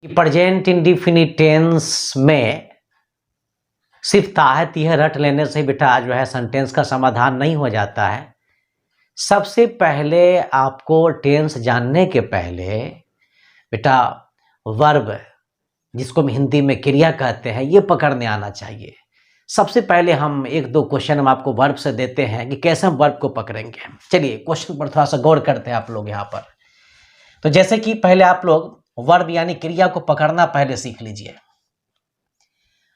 Present indefinite tense में सिर्फ ताह तीह रट लेने से बेटा जो है सेंटेंस का समाधान नहीं हो जाता है। सबसे पहले आपको टेंस जानने के पहले बेटा वर्ब, जिसको हम हिंदी में क्रिया कहते हैं, ये पकड़ने आना चाहिए। सबसे पहले हम एक दो क्वेश्चन हम आपको वर्ब से देते हैं कि कैसे हम वर्ब को पकड़ेंगे। चलिए क्वेश्चन पर थोड़ा सा गौर करते हैं आप लोग यहाँ पर। तो जैसे कि पहले आप लोग वर्ब यानी क्रिया को पकड़ना पहले सीख लीजिए।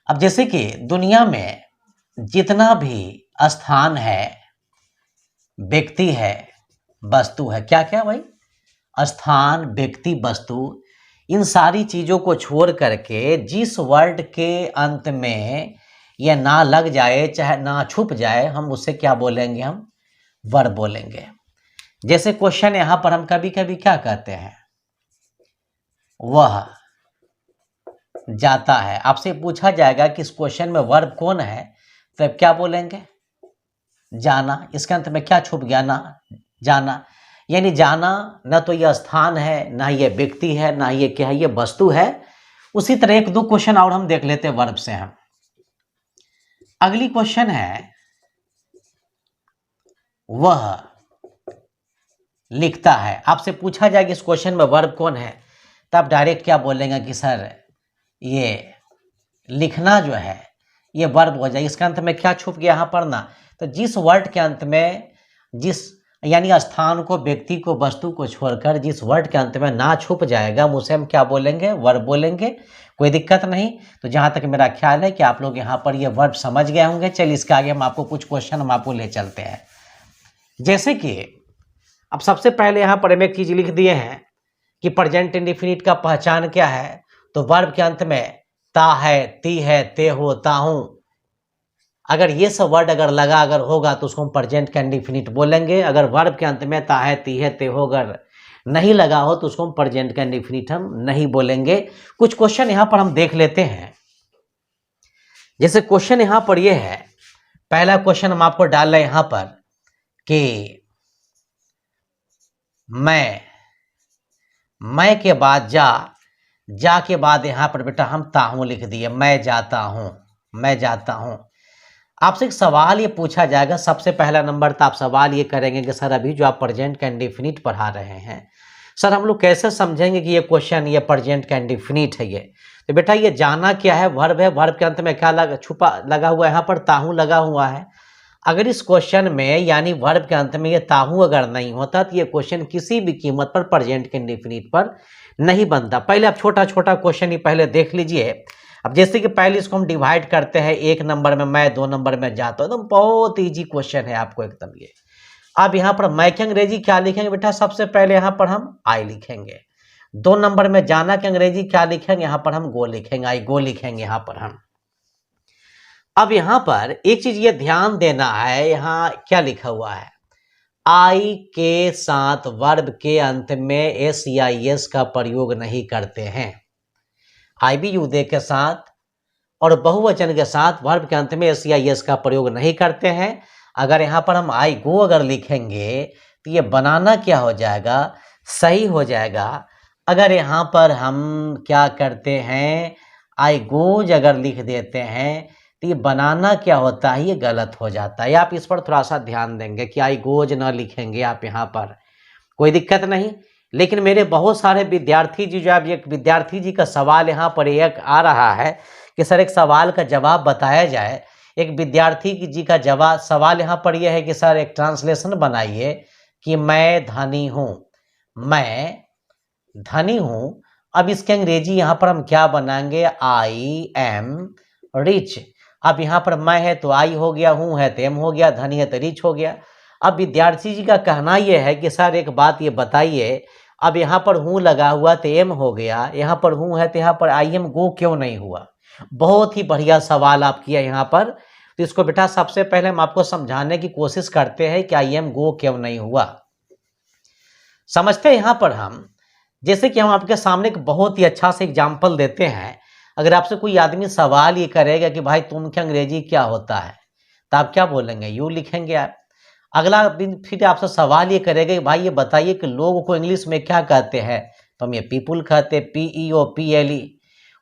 अब जैसे कि दुनिया में जितना भी स्थान है, व्यक्ति है, वस्तु है, क्या क्या भाई, स्थान, व्यक्ति, वस्तु, इन सारी चीजों को छोड़ करके जिस वर्ड के अंत में यह ना लग जाए चाहे ना छुप जाए, हम उससे क्या बोलेंगे, हम वर्ब बोलेंगे। जैसे क्वेश्चन यहां पर हम कभी कभी क्या कहते हैं, वह जाता है। आपसे पूछा जाएगा कि इस क्वेश्चन में वर्ब कौन है, तो क्या बोलेंगे, जाना। इसके अंत में क्या छुप गया, ना, जाना। यानी जाना न तो यह स्थान है, ना ये व्यक्ति है, ना ये क्या है, ये वस्तु है। उसी तरह एक दो क्वेश्चन और हम देख लेते हैं वर्ब से। हम अगली क्वेश्चन है, वह लिखता है। आपसे पूछा जाएगा इस क्वेश्चन में वर्ब कौन है, तो आप डायरेक्ट क्या बोलेंगे कि सर ये लिखना जो है ये वर्ब हो जाए। इसके अंत में क्या छुप गया यहाँ पर, ना। तो जिस वर्ड के अंत में जिस यानी स्थान को, व्यक्ति को, वस्तु को छोड़कर जिस वर्ड के अंत में ना छुप जाएगा, उसे हम क्या बोलेंगे, वर्ब बोलेंगे। कोई दिक्कत नहीं। तो जहाँ तक मेरा ख्याल है कि आप लोग यहाँ पर ये वर्ब समझ गए होंगे। चलिए इसके आगे हम आपको कुछ क्वेश्चन हम आपको ले चलते हैं। जैसे कि अब सबसे पहले यहाँ पर हम एक चीज लिख दिए हैं कि प्रेजेंट इंडेफिनिट का पहचान क्या है। तो वर्ब के अंत में ता है, ती है, ते हो, ताहूं, अगर ये सब वर्ड अगर लगा अगर होगा तो उसको हम प्रेजेंट का इंडेफिनिट बोलेंगे। अगर वर्ब के अंत में ता है, ती है, ते हो अगर नहीं लगा हो तो उसको हम प्रेजेंट का इंडेफिनिट हम नहीं बोलेंगे। कुछ क्वेश्चन यहां पर हम देख लेते हैं। जैसे क्वेश्चन यहां पर ये है, पहला क्वेश्चन हम आपको डाल रहे हैं यहां पर कि मैं के बाद जा के बाद यहां पर बेटा हम ताहूं लिख दिए, मैं जाता हूं, मैं जाता हूं। आपसे एक सवाल ये पूछा जाएगा, सबसे पहला नंबर तो आप सवाल ये करेंगे कि सर अभी जो आप प्रेजेंट का इंडेफिनिट पढ़ा रहे हैं, सर हम लोग कैसे समझेंगे कि ये क्वेश्चन ये प्रेजेंट का इंडेफिनिट है। ये तो बेटा ये जाना क्या है, वर्ब है। वर्ब के अंत में क्या लगा हुआ है, यहाँ पर ताहूं लगा हुआ है। अगर इस क्वेश्चन में यानी वर्ब के अंत में ये ताहूं अगर नहीं होता तो ये क्वेश्चन किसी भी कीमत पर प्रेजेंट के इंडेफिनिट पर नहीं बनता। पहले आप छोटा छोटा क्वेश्चन ही पहले देख लीजिए। अब जैसे कि पहले इसको हम डिवाइड करते हैं, एक नंबर में मैं, दो नंबर में जाता हूं। एकदम बहुत ईजी क्वेश्चन है आपको एकदम ये। अब यहाँ पर मैं के अंग्रेजी क्या लिखेंगे बेटा, सबसे पहले यहाँ पर हम आई लिखेंगे। दो नंबर में जाना के अंग्रेजी क्या लिखेंगे, यहाँ पर हम गो लिखेंगे, आई गो लिखेंगे यहाँ पर हम। अब यहाँ पर एक चीज ये ध्यान देना है, यहाँ क्या लिखा हुआ है, आई के साथ वर्ब के अंत में एस या एस का प्रयोग नहीं करते हैं। आई बी यू दे के साथ और बहुवचन के साथ वर्ब के अंत में एस या एस का प्रयोग नहीं करते हैं। अगर यहाँ पर हम आई गो अगर लिखेंगे तो ये बनाना क्या हो जाएगा, सही हो जाएगा। अगर यहाँ पर हम क्या करते हैं, आई गोज अगर लिख देते हैं तो ये बनाना क्या होता है, ये गलत हो जाता है। आप इस पर थोड़ा सा ध्यान देंगे कि आई गोज ना लिखेंगे आप यहाँ पर, कोई दिक्कत नहीं। लेकिन मेरे बहुत सारे विद्यार्थी जी, जो आप एक विद्यार्थी जी का सवाल यहाँ पर एक आ रहा है कि सर एक सवाल का जवाब बताया जाए। एक विद्यार्थी जी का जवाब सवाल यहाँ पर यह है कि सर एक ट्रांसलेशन बनाइए कि मैं धनी हूँ, मैं धनी हूँ। अब इसके अंग्रेजी यहाँ पर हम क्या बनाएंगे, आई एम रिच। अब यहाँ पर मैं है तो आई हो गया, हूँ है तो एम हो गया, धनी है तो रिच हो गया। अब विद्यार्थी जी का कहना यह है कि सर एक बात ये बताइए, अब यहाँ पर हूँ लगा हुआ तो एम हो गया, यहाँ पर हूँ है तो यहाँ पर आई एम गो क्यों नहीं हुआ। बहुत ही बढ़िया सवाल आप किया यहाँ पर। तो इसको बेटा सबसे पहले हम आपको समझाने की कोशिश करते हैं कि आई एम गो क्यों नहीं हुआ। समझते हैं यहाँ पर हम, जैसे कि हम आपके सामने एक बहुत ही अच्छा से एग्जाम्पल देते हैं। अगर आपसे कोई आदमी सवाल ये करेगा कि भाई तुम क्या अंग्रेजी क्या होता है, तो आप क्या बोलेंगे, यू लिखेंगे आप। अगला दिन फिर आपसे सवाल ये करेगा कि भाई ये बताइए कि लोग को इंग्लिश में क्या कहते हैं, तो हम ये पीपुल कहते, PEOPLE।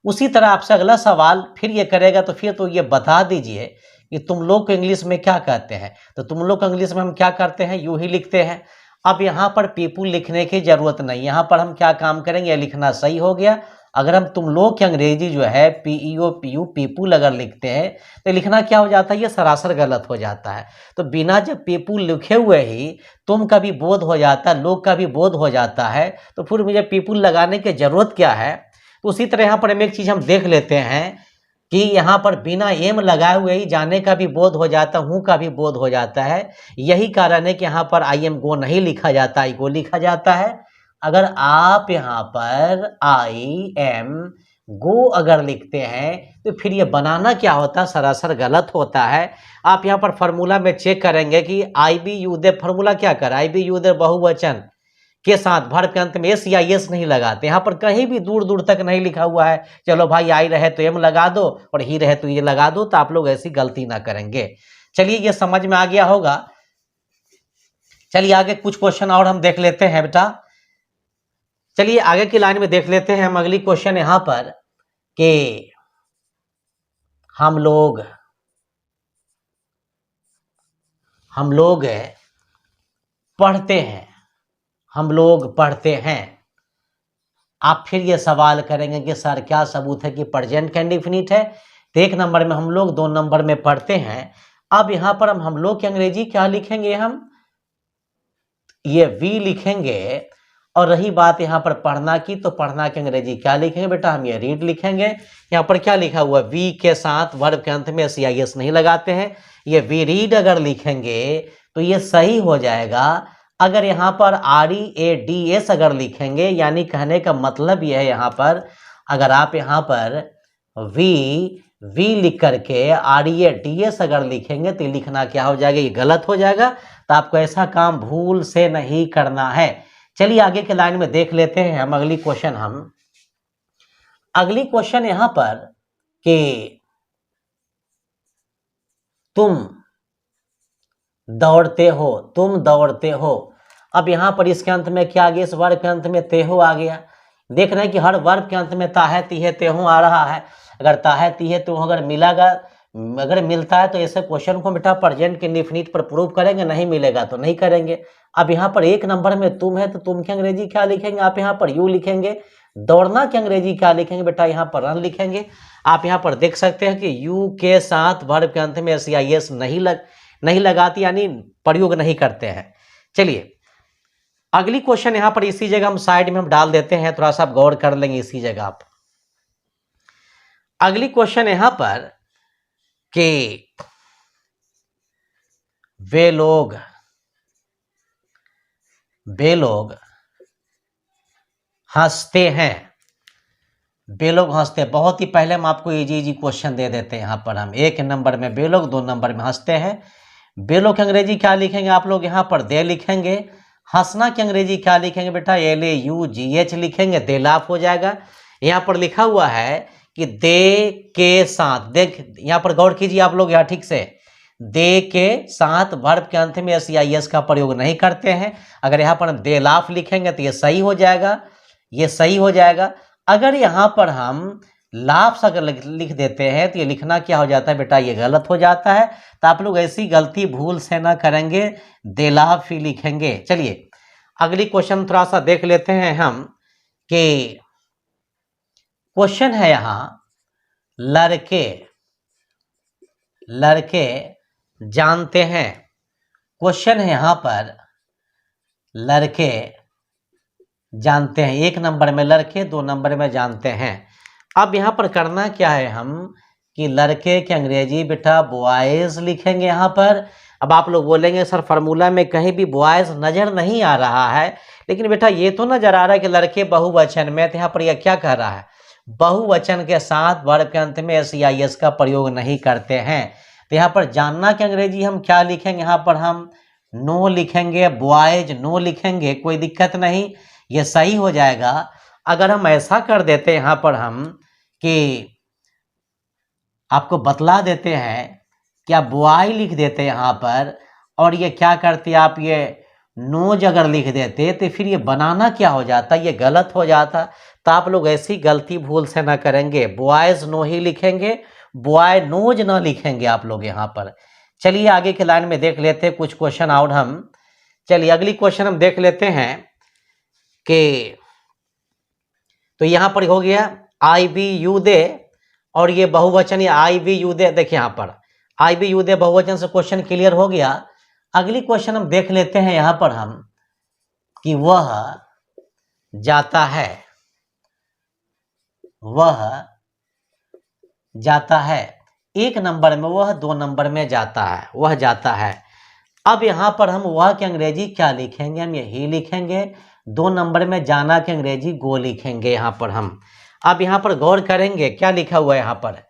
उसी तरह आपसे अगला सवाल फिर ये करेगा, तो फिर तो ये बता दीजिए कि तुम लोग को इंग्लिश में क्या कहते हैं। तो तुम लोग को इंग्लिश में हम क्या करते हैं, यूं ही लिखते हैं। अब यहाँ पर पीपुल लिखने की जरूरत नहीं, यहाँ पर हम क्या काम करेंगे, लिखना सही हो गया। अगर हम तुम लोग की अंग्रेजी जो है PEOPU पीपुल अगर लिखते हैं तो लिखना क्या हो जाता है, ये सरासर गलत हो जाता है। तो बिना जब पीपुल लिखे हुए ही तुम का भी बोध हो जाता है, लोग का भी बोध हो जाता है, तो फिर मुझे पीपुल लगाने की जरूरत क्या है। तो उसी तरह यहाँ पर हम एक चीज हम देख लेते हैं कि यहाँ पर बिना एम लगाए हुए ही जाने का भी बोध हो जाता, हूँ का भी बोध हो जाता है। यही कारण है कि यहाँ पर आई एम गो नहीं लिखा जाता, आई गो लिखा जाता है। अगर आप यहाँ पर आई एम गो अगर लिखते हैं तो फिर ये बनाना क्या होता है, सरासर गलत होता है। आप यहाँ पर फॉर्मूला में चेक करेंगे कि आई बी यू दे, फॉर्मूला क्या कर, आई बी यू दे बहुवचन के साथ वर्ब के अंत में एस या एस नहीं लगाते। यहाँ पर कहीं भी दूर दूर तक नहीं लिखा हुआ है चलो भाई आई रहे तो एम लगा दो और ही रहे तो ये लगा दो, तो आप लोग ऐसी गलती ना करेंगे। चलिए ये समझ में आ गया होगा। चलिए आगे कुछ क्वेश्चन और हम देख लेते हैं बेटा। चलिए आगे की लाइन में देख लेते हैं हम अगली क्वेश्चन यहाँ पर कि हम लोग पढ़ते हैं, हम लोग पढ़ते हैं। आप फिर ये सवाल करेंगे कि सर क्या सबूत है कि प्रेजेंट का इंडेफिनिट है। तो एक नंबर में हम लोग, 2 नंबर में पढ़ते हैं। अब यहाँ पर हम लोग की अंग्रेजी क्या लिखेंगे, हम ये वी लिखेंगे। और रही बात यहाँ पर पढ़ना की, तो पढ़ना की अंग्रेजी क्या लिखेंगे बेटा, हम ये रीड लिखेंगे। यहाँ पर क्या लिखा हुआ, वी के साथ वर्ब के अंत में CIS नहीं लगाते हैं, ये वी रीड अगर लिखेंगे तो ये सही हो जाएगा। अगर यहाँ पर READS अगर लिखेंगे, यानी कहने का मतलब यह है यहाँ पर अगर आप यहाँ पर वी लिख करके READS अगर लिखेंगे तो लिखना क्या हो जाएगा, ये गलत हो जाएगा। तो आपको ऐसा काम भूल से नहीं करना है। चलिए आगे के लाइन में देख लेते हैं हम अगली क्वेश्चन यहाँ पर कि तुम दौड़ते हो। अब यहाँ पर इसके अंत में क्या आ गया, इस वर्ब के अंत में तेहो आ गया। देख रहे हैं कि हर वर्ब के अंत में ताहे तीहे तेहो आ रहा है। अगर ताहे तीहे तेहो अगर मिलता है तो ऐसे क्वेश्चन को बेटा प्रेजेंट के इंडेफिनिट पर प्रूव करेंगे, नहीं मिलेगा तो नहीं करेंगे। अब यहाँ पर एक नंबर में तुम है तो तुम की अंग्रेजी क्या लिखेंगे, आप यहाँ पर यू लिखेंगे। दौड़ना की अंग्रेजी क्या लिखेंगे बेटा, यहाँ पर रन लिखेंगे। आप यहाँ पर देख सकते हैं कि यू के साथ वर्ब के अंत में CIS नहीं लगाती, यानी प्रयोग नहीं करते हैं। चलिए अगली क्वेश्चन यहाँ पर इसी जगह हम साइड में हम डाल देते हैं, थोड़ा सा आप गौर कर लेंगे इसी जगह आप। अगली क्वेश्चन यहाँ पर कि वे लोग हंसते हैं। वे लोग हंसते हैं। बहुत ही पहले हम आपको इजी क्वेश्चन दे देते हैं। यहाँ पर हम 1 नंबर में वे लोग, 2 नंबर में हंसते हैं। वे लोग की अंग्रेजी क्या लिखेंगे आप लोग, यहाँ पर दे लिखेंगे। हंसना की अंग्रेजी क्या लिखेंगे बेटा, LAUGH लिखेंगे, दे लाफ हो जाएगा। यहाँ पर लिखा हुआ है कि दे के साथ, देख यहाँ पर गौर कीजिए आप लोग यहाँ ठीक से, दे के साथ वर्ब के अंत में CIS का प्रयोग नहीं करते हैं। अगर यहाँ पर हम दे लाफ लिखेंगे तो ये सही हो जाएगा, अगर यहाँ पर हम लाफ्स अगर लिख देते हैं तो ये लिखना क्या हो जाता है बेटा, ये गलत हो जाता है। तो आप लोग ऐसी गलती भूल से ना करेंगे, दे लाफ ही लिखेंगे। चलिए अगली क्वेश्चन थोड़ा सा देख लेते हैं हम कि क्वेश्चन है यहाँ लड़के जानते हैं। क्वेश्चन है यहाँ पर लड़के जानते हैं। 1 नंबर में लड़के, 2 नंबर में जानते हैं। अब यहाँ पर करना क्या है हम कि लड़के की अंग्रेजी बेटा बॉयज लिखेंगे यहाँ पर। अब आप लोग बोलेंगे सर फार्मूला में कहीं भी बॉयज नजर नहीं आ रहा है, लेकिन बेटा ये तो नजर आ रहा है कि लड़के बहुवचन में, तो यहाँ पर यह क्या कह रहा है, बहुवचन के साथ वर्ब के अंत में CIS का प्रयोग नहीं करते हैं। तो यहाँ पर जानना की अंग्रेजी हम क्या लिखेंगे, यहाँ पर हम नो लिखेंगे, बॉयज नो लिखेंगे, कोई दिक्कत नहीं, ये सही हो जाएगा। अगर हम ऐसा कर देते यहाँ पर हम कि आपको बतला देते हैं, क्या बॉय लिख देते यहाँ पर, और ये क्या करते आप ये नोज अगर लिख देते तो फिर ये बनाना क्या हो जाता, ये गलत हो जाता। तो आप लोग ऐसी गलती भूल से ना करेंगे, बॉयज नो ही लिखेंगे, बॉय नोज ना लिखेंगे आप लोग यहाँ पर। चलिए आगे के लाइन में देख लेते हैं कुछ क्वेश्चन और हम। चलिए अगली क्वेश्चन हम देख लेते हैं कि तो यहाँ पर हो गया आई बी यू दे, और ये बहुवचन या आई बी यू दे। देखिए यहाँ पर आई बी यू दे बहुवचन से क्वेश्चन क्लियर हो गया। अगली क्वेश्चन हम देख लेते हैं यहाँ पर हम कि वह जाता है, वह जाता है। एक नंबर में वह, 2 नंबर में जाता है, वह जाता है। अब यहाँ पर हम वह के अंग्रेजी क्या लिखेंगे, हम यही लिखेंगे। 2 नंबर में जाना के अंग्रेजी गो लिखेंगे यहाँ पर हम। अब यहाँ पर गौर करेंगे क्या लिखा हुआ है यहाँ पर,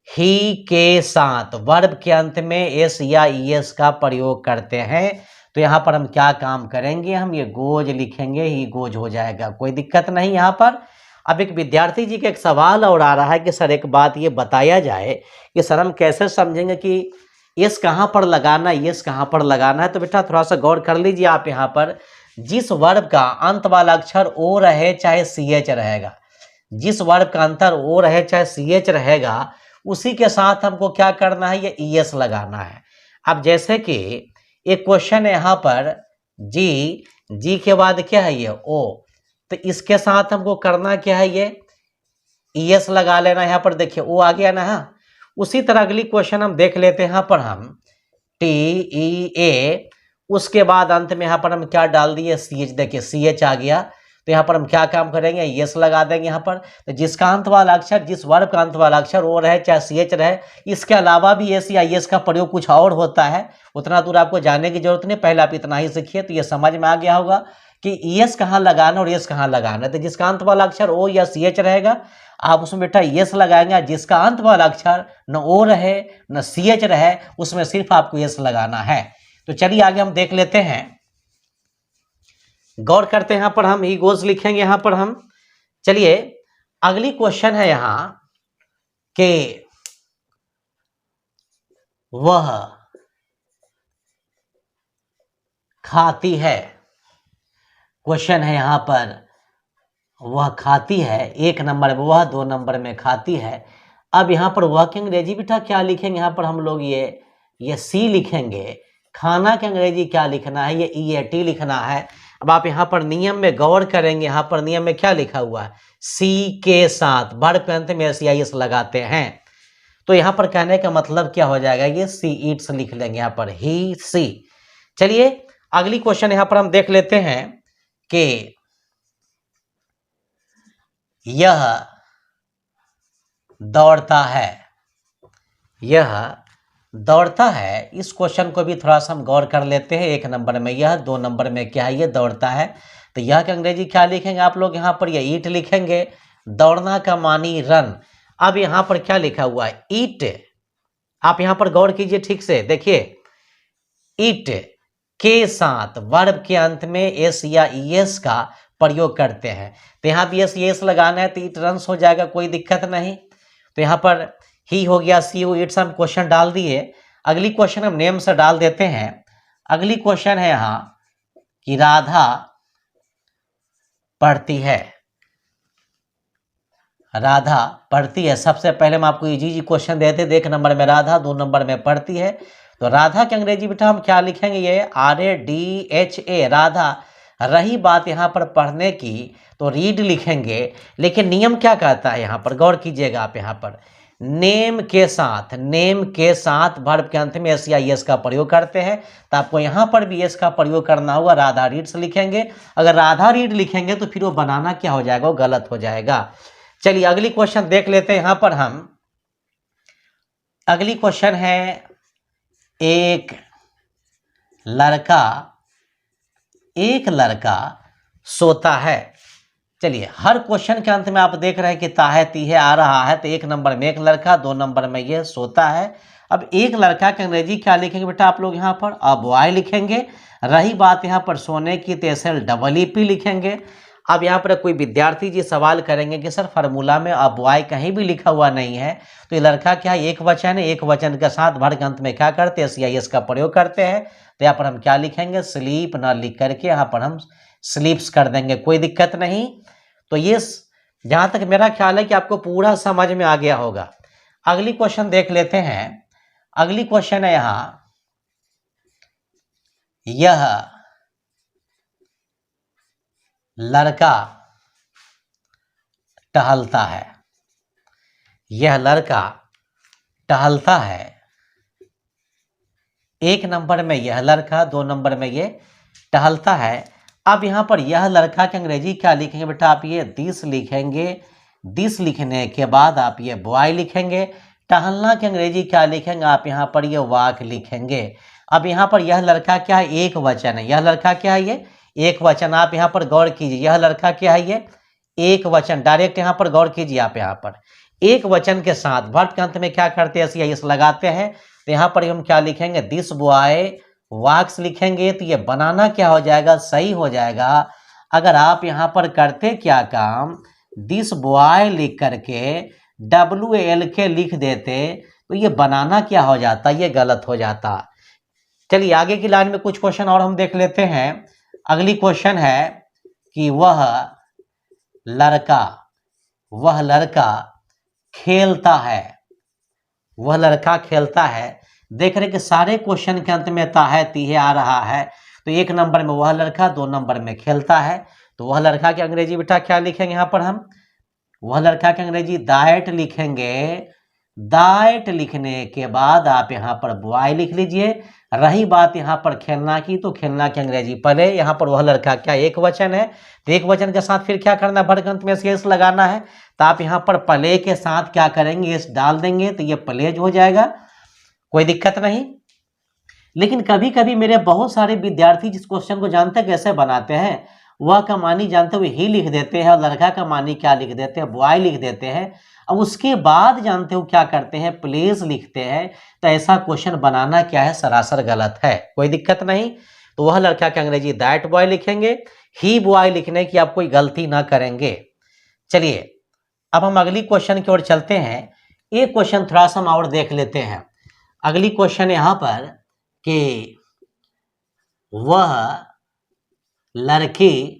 ही के साथ वर्ब के अंत में एस या ईएस का प्रयोग करते हैं। तो यहाँ पर हम क्या काम करेंगे, हम ये गोज लिखेंगे, ही गोज हो जाएगा, कोई दिक्कत नहीं यहाँ पर। अब एक विद्यार्थी जी का एक सवाल और आ रहा है कि सर एक बात ये बताया जाए कि सर हम कैसे समझेंगे कि यस कहाँ पर लगाना, यस कहाँ पर लगाना है। तो बेटा थोड़ा सा गौर कर लीजिए आप यहाँ पर, जिस वर्ब का अंत वाला अक्षर ओ रहे चाहे सी एच रहेगा, जिस वर्ब का अंतर ओ रहे चाहे सी एच रहेगा, उसी के साथ हमको क्या करना है, ये ई एस लगाना है। अब जैसे कि एक क्वेश्चन है यहाँ पर जी, जी के बाद क्या है ये ओ, तो इसके साथ हमको करना क्या है, ये ई एस लगा लेना। यहाँ पर देखिए ओ आ गया ना। हाँ, उसी तरह अगली क्वेश्चन हम देख लेते हैं यहाँ पर हम टी ई ए, उसके बाद अंत में यहाँ पर हम क्या डाल दिए, सी एच। देखिए सी एच आ गया, तो यहाँ पर हम क्या काम करेंगे, यस लगा देंगे यहाँ पर। तो जिसका अंत वाला अक्षर, जिस वर्ब का अंत वाला अक्षर ओ रहे चाहे सी एच रहे, इसके अलावा भी एस या यस का प्रयोग कुछ और होता है, उतना दूर आपको जाने की जरूरत नहीं, पहले आप इतना ही सीखिए तो ये समझ में आ गया होगा कि यस कहाँ लगाना और यस कहाँ लगाना है। तो जिसका अंत वाला अक्षर ओ या सी एच रहेगा, आप उसमें बेटा यस लगाएंगे। जिसका अंत वाला अक्षर न ओ रहे न सी एच रहे, उसमें सिर्फ आपको यस लगाना है। तो चलिए आगे हम देख लेते हैं, गौर करते हैं। यहाँ पर हम ही गोज लिखेंगे यहाँ पर हम। चलिए अगली क्वेश्चन है यहाँ कि वह खाती है। क्वेश्चन है यहाँ पर वह खाती है, 1 नंबर में वह, 2 नंबर में खाती है। अब यहाँ पर वह के अंग्रेजी बेटा क्या लिखेंगे, यहाँ पर हम लोग ये सी लिखेंगे। खाना के अंग्रेजी क्या लिखना है, ये ई ए टी लिखना है। अब आप यहाँ पर नियम में गौर करेंगे, यहाँ पर नियम में क्या लिखा हुआ है, सी के साथ वर्ब के अंत में एस या एस लगाते हैं। तो यहाँ पर कहने का मतलब क्या हो जाएगा, ये सी ईट्स लिख लेंगे यहाँ पर, ही सी। चलिए अगली क्वेश्चन यहाँ पर हम देख लेते हैं कि यह दौड़ता है, यह दौड़ता है। इस क्वेश्चन को भी थोड़ा सा हम गौर कर लेते हैं। 1 नंबर में यह, 2 नंबर में क्या है, ये दौड़ता है। तो यह के अंग्रेजी क्या लिखेंगे आप लोग, यहाँ पर ये ईट लिखेंगे। दौड़ना का मानी रन। अब यहाँ पर क्या लिखा हुआ है, ईट। आप यहाँ पर गौर कीजिए ठीक से, देखिए ईट के साथ वर्ब के अंत में एस या ई एस का प्रयोग करते हैं। तो यहाँ भी एस एस लगाना है तो ईट रन्स हो जाएगा, कोई दिक्कत नहीं। तो यहाँ पर ही हो गया, सी यू इट्स हम क्वेश्चन डाल दिए। अगली क्वेश्चन हम नेम से डाल देते हैं। अगली क्वेश्चन है यहाँ कि राधा पढ़ती है, राधा पढ़ती है। सबसे पहले हम आपको इजी क्वेश्चन देते थे, 1 नंबर में राधा, 2 नंबर में पढ़ती है। तो राधा के अंग्रेजी बेटा हम क्या लिखेंगे, ये RADHA राधा। रही बात यहाँ पर पढ़ने की तो रीड लिखेंगे, लेकिन नियम क्या कहता है यहाँ पर, गौर कीजिएगा आप। यहाँ पर नेम के साथ, नेम के साथ वर्ब के अंत में एस या एस का प्रयोग करते हैं। तो आपको यहाँ पर भी एस का प्रयोग करना होगा, राधा रीड्स लिखेंगे। अगर राधा रीड लिखेंगे तो फिर वो बनाना क्या हो जाएगा, वो गलत हो जाएगा। चलिए अगली क्वेश्चन देख लेते हैं यहाँ पर हम। अगली क्वेश्चन है, एक लड़का सोता है। चलिए हर क्वेश्चन के अंत में आप देख रहे हैं कि ताहे तीहे आ रहा है। तो 1 नंबर में एक लड़का, 2 नंबर में ये सोता है। अब एक लड़का के अंग्रेजी क्या लिखेंगे बेटा आप लोग, यहाँ पर अ बॉय लिखेंगे। रही बात यहाँ पर सोने की तो SLEEP लिखेंगे। अब यहाँ पर कोई विद्यार्थी जी सवाल करेंगे कि सर फार्मूला में अब बॉय कहीं भी लिखा हुआ नहीं है, तो ये लड़का क्या है, एक वचन है, एक वचन के साथ वर्ग अंत में क्या करते हैं, CIS का प्रयोग करते हैं। तो यहाँ पर हम क्या लिखेंगे, स्लीप ना लिख करके यहाँ पर हम स्लीप्स कर देंगे, कोई दिक्कत नहीं। तो ये जहाँ तक मेरा ख्याल है कि आपको पूरा समझ में आ गया होगा। अगली क्वेश्चन देख लेते हैं। अगली क्वेश्चन है यहाँ, यह लड़का टहलता है, यह लड़का टहलता है। एक नंबर में यह लड़का, 2 नंबर में ये टहलता है। अब यहाँ पर यह लड़का के अंग्रेजी क्या लिखेंगे बेटा, आप ये दिस लिखेंगे। दिस लिखने के बाद आप ये बॉय लिखेंगे। टहलना के अंग्रेजी क्या लिखेंगे, आप यहाँ पर ये वॉक लिखेंगे। अब यहाँ पर यह लड़का क्या है, एक वचन है, यह लड़का क्या है, ये एक वचन। आप यहाँ पर गौर कीजिए, यह लड़का क्या है, ये एक वचन। डायरेक्ट यहाँ पर गौर कीजिए, आप यहाँ पर एक वचन के साथ वर्ब के अंत में क्या करते हैं, CIS लगाते हैं। तो यहाँ पर हम क्या लिखेंगे, दिस बॉय वॉक्स लिखेंगे। तो ये बनाना क्या हो जाएगा, सही हो जाएगा। अगर आप यहाँ पर करते क्या काम, दिस बॉय लिख करके WALK लिख देते तो ये बनाना क्या हो जाता, ये गलत हो जाता। चलिए आगे की लाइन में कुछ क्वेश्चन और हम देख लेते हैं। अगली क्वेश्चन है कि वह लड़का खेलता है, वह लड़का खेलता है। देख रहे कि सारे क्वेश्चन के अंत में ता है, तीहे आ रहा है। तो एक नंबर में वह लड़का, 2 नंबर में खेलता है। तो वह लड़का की अंग्रेजी बेटा क्या लिखेंगे, यहाँ पर हम वह लड़का की अंग्रेजी दैट लिखेंगे। दैट लिखने के बाद आप यहाँ पर बॉय लिख लीजिए। रही बात यहाँ पर खेलना की, तो खेलना की अंग्रेजी पहले यहाँ पर वह लड़का क्या एक वचन है, तो एक वचन के साथ फिर क्या करना, वर्ग अंत में CIS लगाना है। तो आप यहाँ पर प्ले के साथ क्या करेंगे, इस डाल देंगे, तो ये प्लेज हो जाएगा, कोई दिक्कत नहीं। लेकिन कभी कभी मेरे बहुत सारे विद्यार्थी जिस क्वेश्चन को जानते हैं कैसे बनाते हैं, वह का मानी जानते हुए ही लिख देते हैं और लड़का का मानी क्या लिख देते हैं, बॉय लिख देते हैं। अब उसके बाद जानते हो क्या करते हैं, प्लेस लिखते हैं। तो ऐसा क्वेश्चन बनाना क्या है, सरासर गलत है, कोई दिक्कत नहीं। तो वह लड़का के अंग्रेजी दैट बॉय लिखेंगे, ही बॉय लिखने की आप कोई गलती ना करेंगे। चलिए अब हम अगली क्वेश्चन की ओर चलते हैं। एक क्वेश्चन थोड़ा सा हम और देख लेते हैं। अगली क्वेश्चन यहाँ पर कि वह लड़की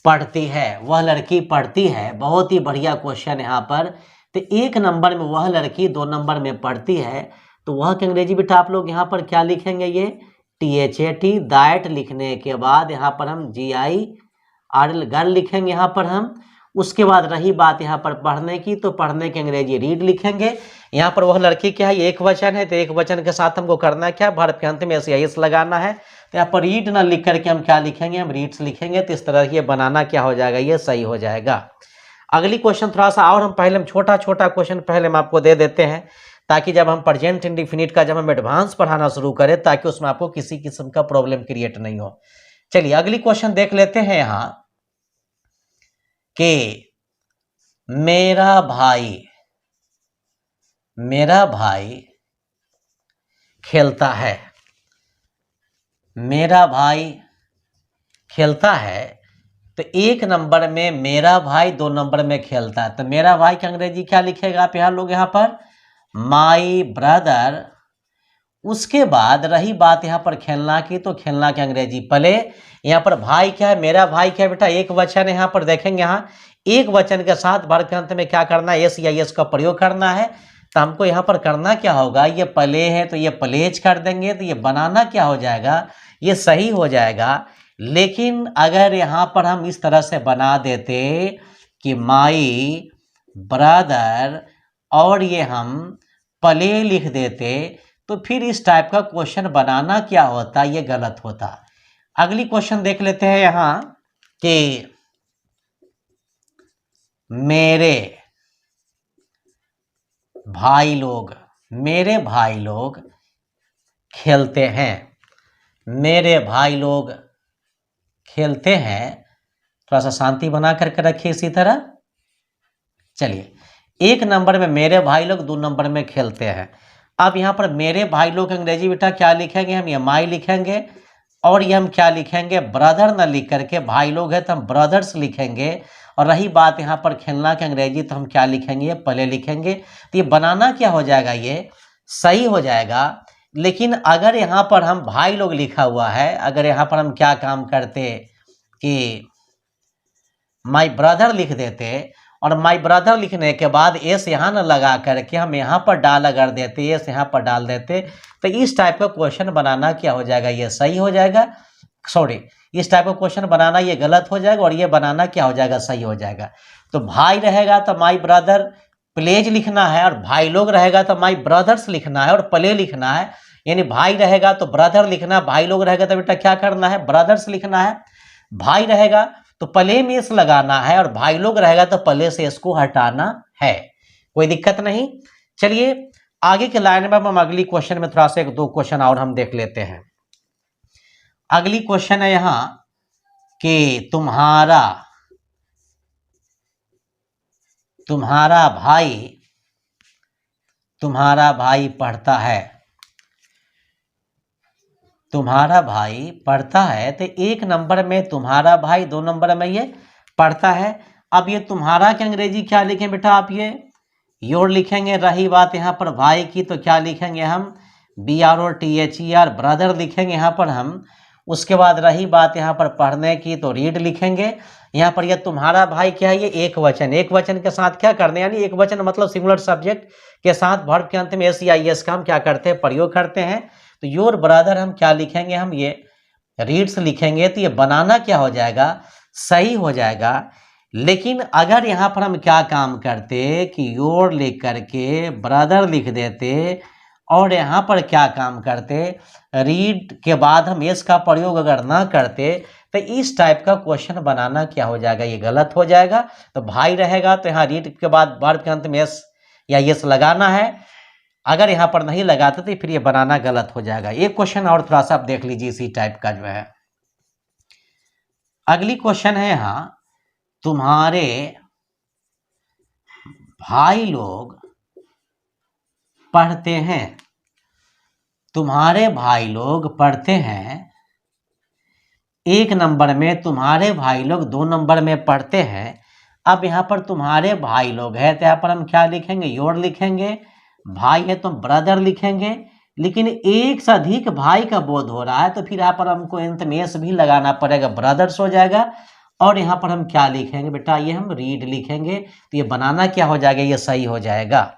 पढ़ती है, वह लड़की पढ़ती है। बहुत ही बढ़िया क्वेश्चन यहाँ पर। तो एक नंबर में वह लड़की, 2 नंबर में पढ़ती है। तो वह के अंग्रेजी बेटा आप लोग यहाँ पर क्या लिखेंगे, ये THAT दैट लिखने के बाद यहाँ पर हम GIRL गर्ल लिखेंगे यहाँ पर हम। उसके बाद रही बात यहाँ पर पढ़ने की, तो पढ़ने के अंग्रेजी रीड लिखेंगे। यहाँ पर वह लड़की क्या है, एक वचन है, तो एक वचन के साथ हमको करना क्या, वर्ब के अंत में CIS लगाना है। तो यहाँ पर रीड ना लिख करके हम क्या लिखेंगे, हम रीड्स लिखेंगे। तो इस तरह ये बनाना क्या हो जाएगा, ये सही हो जाएगा। अगली क्वेश्चन थोड़ा सा और हम पहले छोटा छोटा क्वेश्चन पहले हम आपको दे देते हैं, ताकि जब हम प्रेजेंट इंडेफिनिट का जब हम एडवांस पढ़ाना शुरू करें, ताकि उसमें आपको किसी किस्म का प्रॉब्लम क्रिएट नहीं हो। चलिए अगली क्वेश्चन देख लेते हैं यहाँ कि मेरा भाई खेलता है, मेरा भाई खेलता है। तो एक नंबर में मेरा भाई, 2 नंबर में खेलता है। तो मेरा भाई की अंग्रेजी क्या लिखेगा आप यहाँ लोग, यहाँ पर माई ब्रदर। उसके बाद रही बात यहाँ पर खेलना की, तो खेलना की अंग्रेजी प्ले। यहाँ पर भाई क्या है, मेरा भाई क्या है बेटा, एक वचन है। यहाँ पर देखेंगे, यहाँ एक वचन के साथ वर्ग के अंत में क्या करना है, SIS का प्रयोग करना है। तो हमको यहाँ पर करना क्या होगा, ये प्ले है तो ये प्लेज कर देंगे। तो ये बनाना क्या हो जाएगा, ये सही हो जाएगा। लेकिन अगर यहाँ पर हम इस तरह से बना देते कि माई ब्रदर और ये हम प्ले लिख देते, तो फिर इस टाइप का क्वेश्चन बनाना क्या होता, ये गलत होता। अगली क्वेश्चन देख लेते हैं यहाँ कि मेरे भाई लोग खेलते हैं, मेरे भाई लोग खेलते हैं। थोड़ा सा शांति बना करके रखिए इसी तरह। चलिए एक नंबर में मेरे भाई लोग, 2 नंबर में खेलते हैं। अब यहाँ पर मेरे भाई लोग अंग्रेजी बेटा क्या लिखेंगे, हम ये माई लिखेंगे, और ये हम क्या लिखेंगे, ब्रदर न लिख करके, भाई लोग है तो हम ब्रदर्स लिखेंगे। और रही बात यहाँ पर खेलना की अंग्रेजी, तो हम क्या लिखेंगे, प्ले लिखेंगे। तो ये बनाना क्या हो जाएगा, ये सही हो जाएगा। लेकिन अगर यहाँ पर हम भाई लोग लिखा हुआ है, अगर यहाँ पर हम क्या काम करते कि माई ब्रदर लिख देते, और माई ब्रदर लिखने के बाद एस यहाँ न लगा करके हम यहाँ पर डाल अगर देते, एस यहाँ पर डाल देते, तो इस टाइप का क्वेश्चन बनाना क्या हो जाएगा, ये सही हो जाएगा। सॉरी, इस टाइप का क्वेश्चन बनाना ये गलत हो जाएगा, और ये बनाना क्या हो जाएगा, सही हो जाएगा। तो भाई रहेगा तो माई ब्रदर प्लेज लिखना है, और भाई लोग रहेगा तो माई ब्रदर्स लिखना है और प्ले लिखना है। यानी भाई रहेगा तो ब्रदर लिखना, भाई लोग रहेगा तो बेटा क्या करना है, ब्रदर्स लिखना है। भाई रहेगा तो प्ले में एस लगाना है, और भाई लोग रहेगा तो प्ले से एस को हटाना है। कोई दिक्कत नहीं। चलिए आगे के लाइन में हम अगली क्वेश्चन में थोड़ा सा एक दो क्वेश्चन और हम देख लेते हैं। अगली क्वेश्चन है यहां कि तुम्हारा भाई पढ़ता है, तुम्हारा भाई पढ़ता है। तो एक नंबर में तुम्हारा भाई, दो नंबर में ये पढ़ता है। अब ये तुम्हारा की अंग्रेजी क्या लिखें बेटा, आप ये योर लिखेंगे। रही बात यहाँ पर भाई की, तो क्या लिखेंगे हम, BROTHER, ब्रदर लिखेंगे यहाँ पर हम। उसके बाद रही बात यहाँ पर पढ़ने की, तो रीड लिखेंगे। यहाँ पर ये तुम्हारा भाई क्या है, ये एक वचन, एक वचन के साथ क्या करने, यानी एक वचन मतलब सिंगुलर सब्जेक्ट के साथ वर्ब के अंत में एस या एस का हम क्या करते हैं, प्रयोग करते हैं। तो योर ब्रदर हम क्या लिखेंगे, हम ये रीड्स लिखेंगे। तो ये बनाना क्या हो जाएगा, सही हो जाएगा। लेकिन अगर यहाँ पर हम क्या काम करते कि योर लिख करके ब्रदर लिख देते, और यहाँ पर क्या काम करते, रीड के बाद हम एस का प्रयोग अगर ना करते, तो इस टाइप का क्वेश्चन बनाना क्या हो जाएगा, ये गलत हो जाएगा। तो भाई रहेगा तो यहाँ रीड के बाद वर्ब के अंत में एस या एस लगाना है। अगर यहाँ पर नहीं लगाते तो फिर ये बनाना गलत हो जाएगा। एक क्वेश्चन और थोड़ा सा आप देख लीजिए इसी टाइप का जो है। अगली क्वेश्चन है यहाँ, तुम्हारे भाई लोग पढ़ते हैं, तुम्हारे भाई लोग पढ़ते हैं। एक नंबर में तुम्हारे भाई लोग, दो नंबर में पढ़ते हैं। अब यहाँ पर तुम्हारे भाई लोग है तो यहाँ पर हम क्या लिखेंगे, योर लिखेंगे। भाई है तो ब्रदर लिखेंगे। लेकिन एक से अधिक भाई का बोध हो रहा है, तो फिर यहाँ पर हमको अंत में एस भी लगाना पड़ेगा, ब्रदर्स हो जाएगा। और यहाँ पर हम क्या लिखेंगे बेटा, ये हम रीड लिखेंगे। तो ये बनाना क्या हो जाएगा, ये सही हो जाएगा।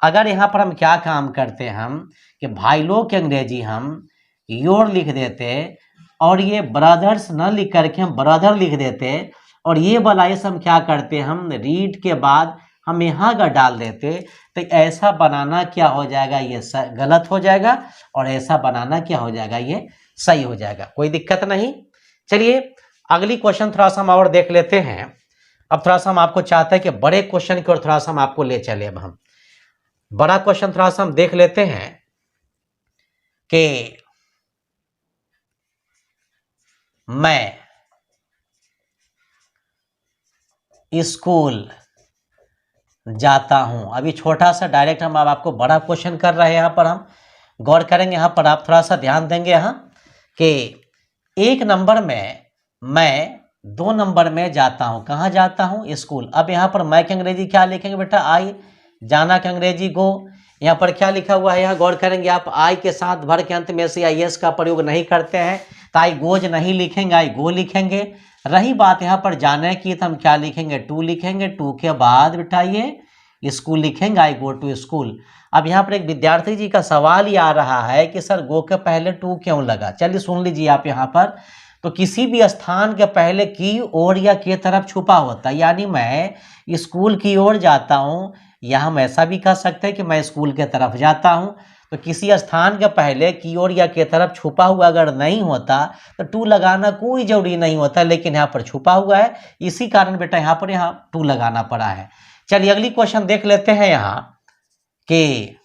अगर यहाँ पर हम क्या काम करते हैं, हम कि भाई लोग की अंग्रेजी हम योर लिख देते, और ये ब्रदर्स न लिख करके हम ब्रदर लिख देते, और ये वाला एस हम क्या करते, हम रीड के बाद हम यहाँ का डाल देते। तो ऐसा बनाना क्या हो जाएगा, ये गलत हो जाएगा, और ऐसा बनाना क्या हो जाएगा, ये सही हो जाएगा। कोई दिक्कत नहीं। चलिए अगली क्वेश्चन थोड़ा सा हम और देख लेते हैं। अब थोड़ा सा हम आपको चाहते हैं कि बड़े क्वेश्चन की ओर थोड़ा सा हम आपको ले चले। अब हम बड़ा क्वेश्चन थोड़ा सा हम देख लेते हैं कि मैं स्कूल जाता हूं। अभी छोटा सा डायरेक्ट हम अब आपको बड़ा क्वेश्चन कर रहे हैं, यहाँ पर हम गौर करेंगे। यहाँ पर आप थोड़ा सा ध्यान देंगे यहाँ कि एक नंबर में मैं, दो नंबर में जाता हूं। कहाँ जाता हूं, स्कूल। अब यहाँ पर मैं की अंग्रेजी क्या लिखेंगे बेटा, आई। जाना की अंग्रेजी गो। यहाँ पर क्या लिखा हुआ है, यहाँ गौर करेंगे आप, आई के साथ भर के अंत में से आई एस का प्रयोग नहीं करते हैं, तो आई गोज नहीं लिखेंगे, आई गो लिखेंगे। रही बात यहाँ पर जाने की, तो हम क्या लिखेंगे, टू लिखेंगे। टू के बाद बेटा ये स्कूल लिखेंगे, आई गो टू स्कूल। अब यहाँ पर एक विद्यार्थी जी का सवाल ये आ रहा है कि सर गो के पहले टू क्यों लगा। चलिए सुन लीजिए आप यहाँ पर, तो किसी भी स्थान के पहले की ओर या के तरफ छुपा होता है, यानी मैं स्कूल की ओर जाता हूँ, या हम ऐसा भी कह सकते हैं कि मैं स्कूल के तरफ जाता हूँ। तो किसी स्थान के पहले की ओर या के तरफ छुपा हुआ अगर नहीं होता तो टू लगाना कोई जरूरी नहीं होता, लेकिन यहाँ पर छुपा हुआ है, इसी कारण बेटा यहाँ पर टू लगाना पड़ा है। चलिए अगली क्वेश्चन देख लेते हैं यहाँ कि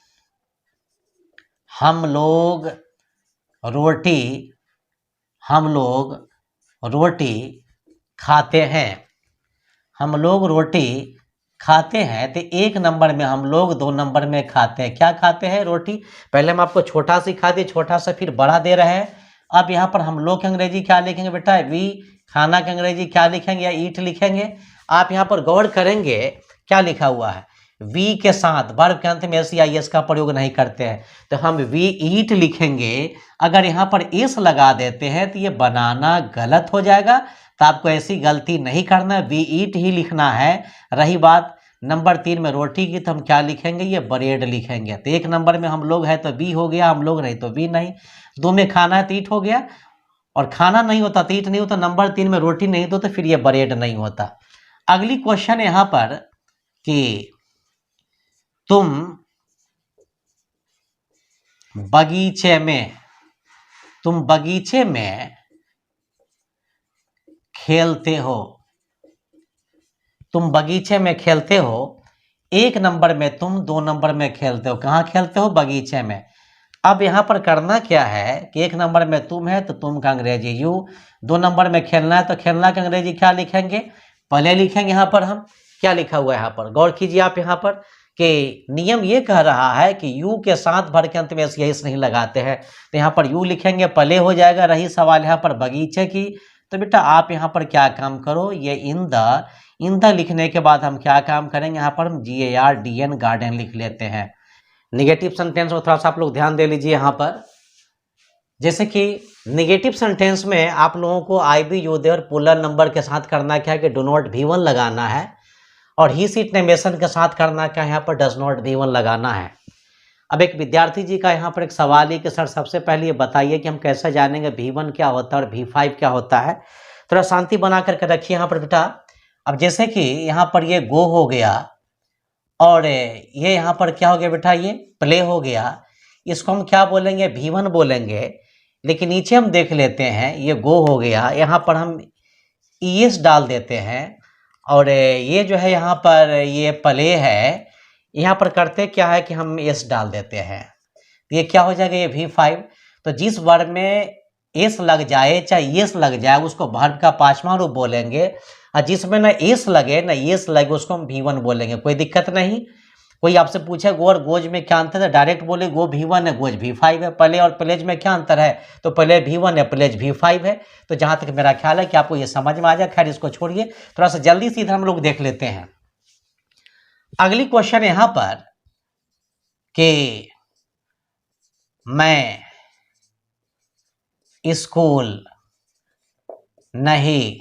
हम लोग रोटी खाते हैं। हम लोग रोटी खाते हैं तो 1 नंबर में हम लोग 2 नंबर में खाते हैं। क्या खाते हैं? रोटी। पहले हम आपको छोटा सिखा दिए, छोटा सा फिर बड़ा दे रहे हैं। अब यहाँ पर हम लोग की अंग्रेजी क्या लिखेंगे बेटा? वी। खाना की अंग्रेजी क्या लिखेंगे? या ईट लिखेंगे। आप यहाँ पर गौर करेंगे क्या लिखा हुआ है? वी के साथ वर्ब के अंत में एस या एस का प्रयोग नहीं करते हैं, तो हम वी ईट लिखेंगे। अगर यहाँ पर एस लगा देते हैं तो ये बनाना गलत हो जाएगा, तो आपको ऐसी गलती नहीं करना है, वी ईट ही लिखना है। रही बात नंबर 3 में रोटी की, तो हम क्या लिखेंगे? ये ब्रेड लिखेंगे। तो 1 नंबर में हम लोग है तो बी हो गया, हम लोग नहीं तो बी नहीं। 2 में खाना है तो ईट हो गया, और खाना नहीं होता तो ईट नहीं होता। नंबर 3 में रोटी नहीं तो फिर ये ब्रेड नहीं होता। अगली क्वेश्चन यहाँ पर कि तुम बगीचे में खेलते हो। तुम बगीचे में खेलते हो। 1 नंबर में तुम, 2 नंबर में खेलते हो। कहाँ खेलते हो? बगीचे में। अब यहाँ पर करना क्या है कि 1 नंबर में तुम है तो तुम का अंग्रेजी यू, 2 नंबर में खेलना है तो खेलना का अंग्रेजी क्या लिखेंगे? पहले लिखेंगे। यहाँ पर हम क्या लिखा हुआ है? यहाँ पर गौर कीजिए आप। यहाँ पर कि नियम ये कह रहा है कि यू के साथ भर के अंत में एस नहीं लगाते हैं, तो यहाँ पर यू लिखेंगे, पले हो जाएगा। रही सवाल यहाँ पर बगीचे की, तो बेटा आप यहाँ पर क्या काम करो? ये इन द लिखने के बाद हम क्या काम करेंगे? यहाँ पर हम GARDN गार्डन लिख लेते हैं। निगेटिव सेंटेंस में थोड़ा सा आप लोग ध्यान दे लीजिए। यहाँ पर जैसे कि निगेटिव सेंटेंस में आप लोगों को आई बी यू देयर पुलर नंबर के साथ करना क्या है कि डू नॉट V1 लगाना है, और ही सीट नेमेशन के साथ करना क्या है? यहाँ पर डज नॉट V1 लगाना है। अब एक विद्यार्थी जी का यहाँ पर एक सवाल है कि सर सबसे पहले ये बताइए कि हम कैसे जानेंगे V1 क्या होता है और V5 क्या होता है। थोड़ा शांति बना करके रखिए यहाँ पर बेटा। अब जैसे कि यहाँ पर ये गो हो गया, और ये यहाँ पर क्या हो गया बेटा? ये प्ले हो गया। इसको हम क्या बोलेंगे? V1 बोलेंगे। लेकिन नीचे हम देख लेते हैं, ये गो हो गया, यहाँ पर हम ES डाल देते हैं, और ये जो है यहाँ पर ये प्ले है, यहाँ पर करते क्या है कि हम एस डाल देते हैं। तो ये क्या हो जाएगा? ये V5। तो जिस वर्ब में एस लग जाए चाहे एस लग जाए उसको वर्ब का 5वां रूप बोलेंगे, और जिसमें ना एस लगे ना एस लगे उसको हम V1 बोलेंगे। कोई दिक्कत नहीं। कोई आपसे पूछे गो और गोज में क्या अंतर है, डायरेक्ट बोले गो V1 है, गोज V5 है। प्ले और प्लेज में क्या अंतर है? तो प्ले V1 है, प्लेज V5 है। तो जहां तक मेरा ख्याल है कि आपको ये समझ में आ जाए। खैर इसको छोड़िए, थोड़ा सा जल्दी से इधर हम लोग देख लेते हैं। अगली क्वेश्चन यहां पर कि मैं स्कूल नहीं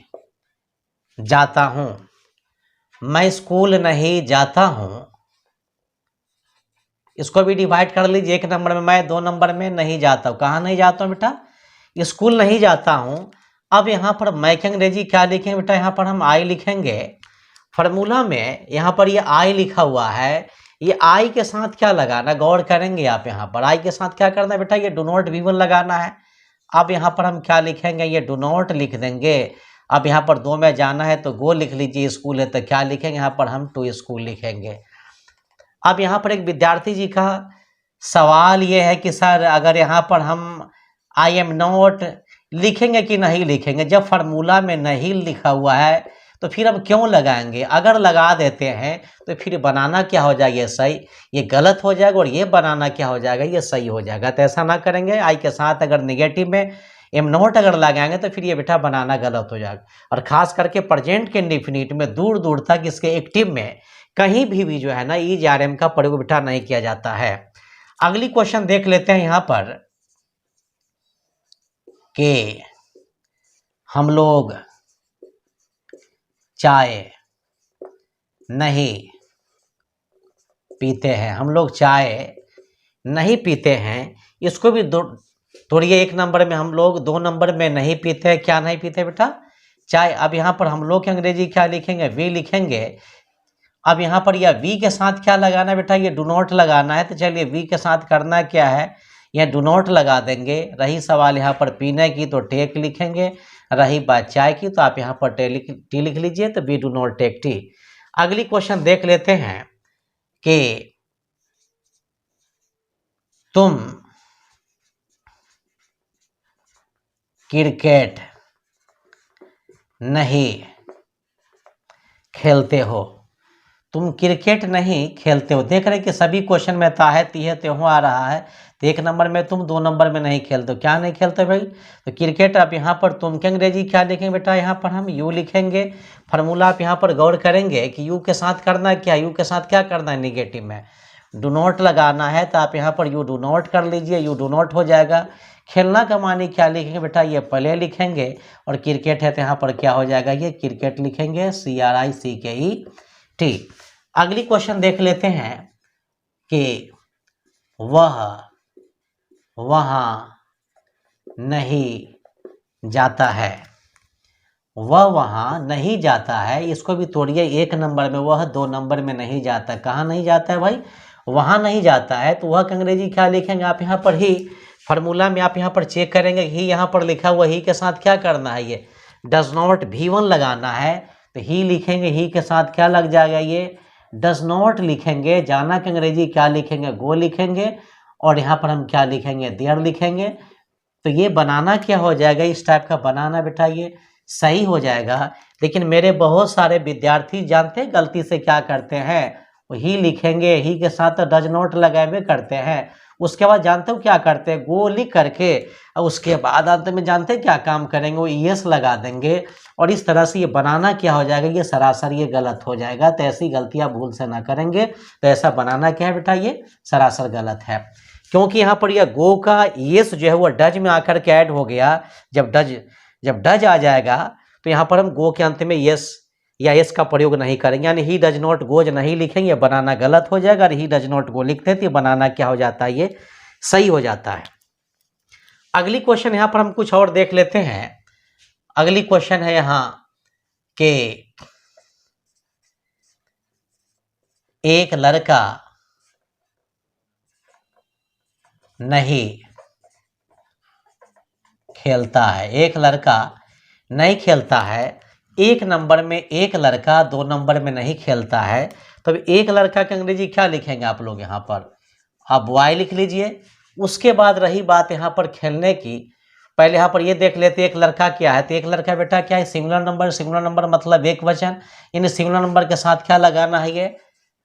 जाता हूं। मैं स्कूल नहीं जाता हूं, इसको भी डिवाइड कर लीजिए। 1 नंबर में मैं, 2 नंबर में नहीं जाता हूं। कहाँ नहीं जाता हूं बेटा? स्कूल नहीं जाता हूं। अब यहाँ पर मैं की अंग्रेजी क्या लिखेंगे बेटा? यहाँ पर हम आई लिखेंगे। फार्मूला में यहाँ पर ये आई लिखा हुआ है, ये आई के साथ क्या लगाना? गौर करेंगे आप। यहाँ पर आई के साथ क्या करना है बेटा? ये डू नॉट V1 लगाना है। अब यहाँ पर हम क्या लिखेंगे? ये डू नॉट लिख देंगे। अब यहाँ पर 2 में जाना है तो गो लिख लीजिए, स्कूल है तो क्या लिखेंगे? यहाँ पर हम टू स्कूल लिखेंगे। अब यहाँ पर एक विद्यार्थी जी का सवाल ये है कि सर अगर यहाँ पर हम आई एम नॉट लिखेंगे कि नहीं लिखेंगे? जब फार्मूला में नहीं लिखा हुआ है तो फिर हम क्यों लगाएंगे? अगर लगा देते हैं तो फिर बनाना क्या हो जाएगा? ये सही, ये गलत हो जाएगा, और ये बनाना क्या हो जाएगा? ये सही हो जाएगा। तो ऐसा ना करेंगे। आई के साथ अगर निगेटिव में एम नॉट अगर लगाएंगे तो फिर ये बेटा बनाना गलत हो जाएगा। और खास करके प्रेजेंट के इंडेफिनिट में दूर दूर तक इसके एक्टिव में कहीं भी जो है ना ईज आर एम का प्रयोग बेटा नहीं किया जाता है। अगली क्वेश्चन देख लेते हैं यहाँ पर कि हम लोग चाय नहीं पीते हैं। हम लोग चाय नहीं पीते हैं, इसको भी तोड़िए। 1 नंबर में हम लोग, 2 नंबर में नहीं पीते हैं। क्या नहीं पीते बेटा? चाय। अब यहाँ पर हम लोग की अंग्रेजी क्या लिखेंगे? वी लिखेंगे। अब यहाँ पर यह वी के साथ क्या लगाना बेटा? ये डू नॉट लगाना है। तो चलिए वी के साथ करना क्या है? यह डू नॉट लगा देंगे। रही सवाल यहाँ पर पीने की तो टेक लिखेंगे। रही बात चाय की तो आप यहाँ पर टी लिख लीजिए, तो we do not take T. अगली क्वेश्चन देख लेते हैं कि तुम क्रिकेट नहीं खेलते हो। तुम क्रिकेट नहीं खेलते हो। देख रहे कि सभी क्वेश्चन में ता है ती है त्यों आ रहा है। तो 1 नंबर में तुम, 2 नंबर में नहीं खेलते हो। क्या नहीं खेलते भाई? तो क्रिकेट। आप यहाँ पर तुम के अंग्रेजी क्या लिखेंगे बेटा? यहाँ पर हम यू लिखेंगे। फार्मूला आप यहाँ पर गौर करेंगे कि यू के साथ करना है क्या, यू के साथ क्या करना है निगेटिव में डू नॉट लगाना है। तो आप यहाँ पर यू डू नॉट कर लीजिए, यू डू नॉट हो जाएगा। खेलना का मानी क्या लिखेंगे बेटा? ये प्ले लिखेंगे। और क्रिकेट है तो यहाँ पर क्या हो जाएगा? ये क्रिकेट लिखेंगे, CRICKET। अगली क्वेश्चन देख लेते हैं कि वह वहाँ नहीं जाता है। वह वहाँ नहीं जाता है, इसको भी तोड़िए। 1 नंबर में वह, 2 नंबर में नहीं जाता। कहाँ नहीं जाता है भाई? वहाँ नहीं जाता है। तो वह का अंग्रेजी क्या लिखेंगे? आप यहाँ पर ही फार्मूला में आप यहाँ पर चेक करेंगे, ही यहाँ पर लिखा हुआ, ही के साथ क्या करना है? ये डज नॉट V1 लगाना है। तो ही लिखेंगे, ही के साथ क्या लग जाएगा? ये डज नॉट लिखेंगे। जाना के अंग्रेजी क्या लिखेंगे? गो लिखेंगे। और यहाँ पर हम क्या लिखेंगे? देयर लिखेंगे। तो ये बनाना क्या हो जाएगा? इस टाइप का बनाना बेटा ये सही हो जाएगा। लेकिन मेरे बहुत सारे विद्यार्थी जानते हैं गलती से क्या करते हैं? वो ही लिखेंगे, ही के साथ डज नॉट लगाए हुए करते हैं। उसके बाद जानते हो क्या करते हैं? गो लिख करके और उसके बाद अंत में जानते हैं क्या काम करेंगे? वो ES लगा देंगे। और इस तरह से ये बनाना क्या हो जाएगा? ये सरासर ये गलत हो जाएगा। तो ऐसी गलतियां भूल से ना करेंगे। तो ऐसा बनाना क्या है बेटा? ये सरासर गलत है, क्योंकि यहाँ पर यह गो का ES जो है वो डज में आकर के ऐड हो गया। जब डज आ जाएगा तो यहाँ पर हम गो के अंत में यस या एस का प्रयोग नहीं करेंगे, यानी ही डज नॉट गोज नहीं लिखेंगे, बनाना गलत हो जाएगा। और ही डज नॉट गो लिखते तो बनाना क्या हो जाता है? ये सही हो जाता है। अगली क्वेश्चन यहाँ पर हम कुछ और देख लेते हैं। अगली क्वेश्चन है यहाँ कि एक लड़का नहीं खेलता है। एक लड़का नहीं खेलता है। 1 नंबर में एक लड़का, 2 नंबर में नहीं खेलता है। तो एक लड़का की अंग्रेजी क्या लिखेंगे आप लोग? यहाँ पर आप बॉय लिख लीजिए। उसके बाद रही बात यहाँ पर खेलने की, पहले यहाँ पर ये देख लेते एक लड़का क्या है। तो एक लड़का बेटा क्या है? Singular number. सिंगुलर नंबर मतलब एक वचन। इन सिंगुलर नंबर के साथ क्या लगाना है? ये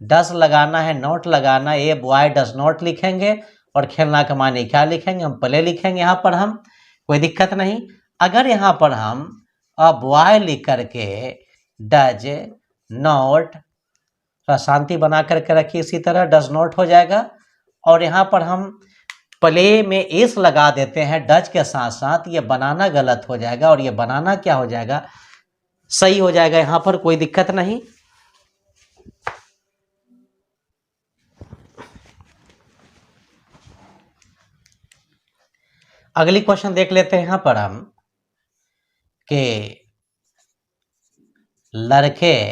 डस लगाना है, नॉट लगाना है। ये बॉय डस नॉट लिखेंगे। और खेलना का माने क्या लिखेंगे? हम प्ले लिखेंगे। यहाँ पर हम कोई दिक्कत नहीं। अगर यहाँ पर हम बॉय लिख करके डज नॉट, शांति बना करके रखिए, इसी तरह डज नॉट हो जाएगा। और यहाँ पर हम प्ले में एस लगा देते हैं डज के साथ साथ, ये बनाना गलत हो जाएगा। और ये बनाना क्या हो जाएगा? सही हो जाएगा। यहाँ पर कोई दिक्कत नहीं। अगली क्वेश्चन देख लेते हैं यहाँ पर हम कि लड़के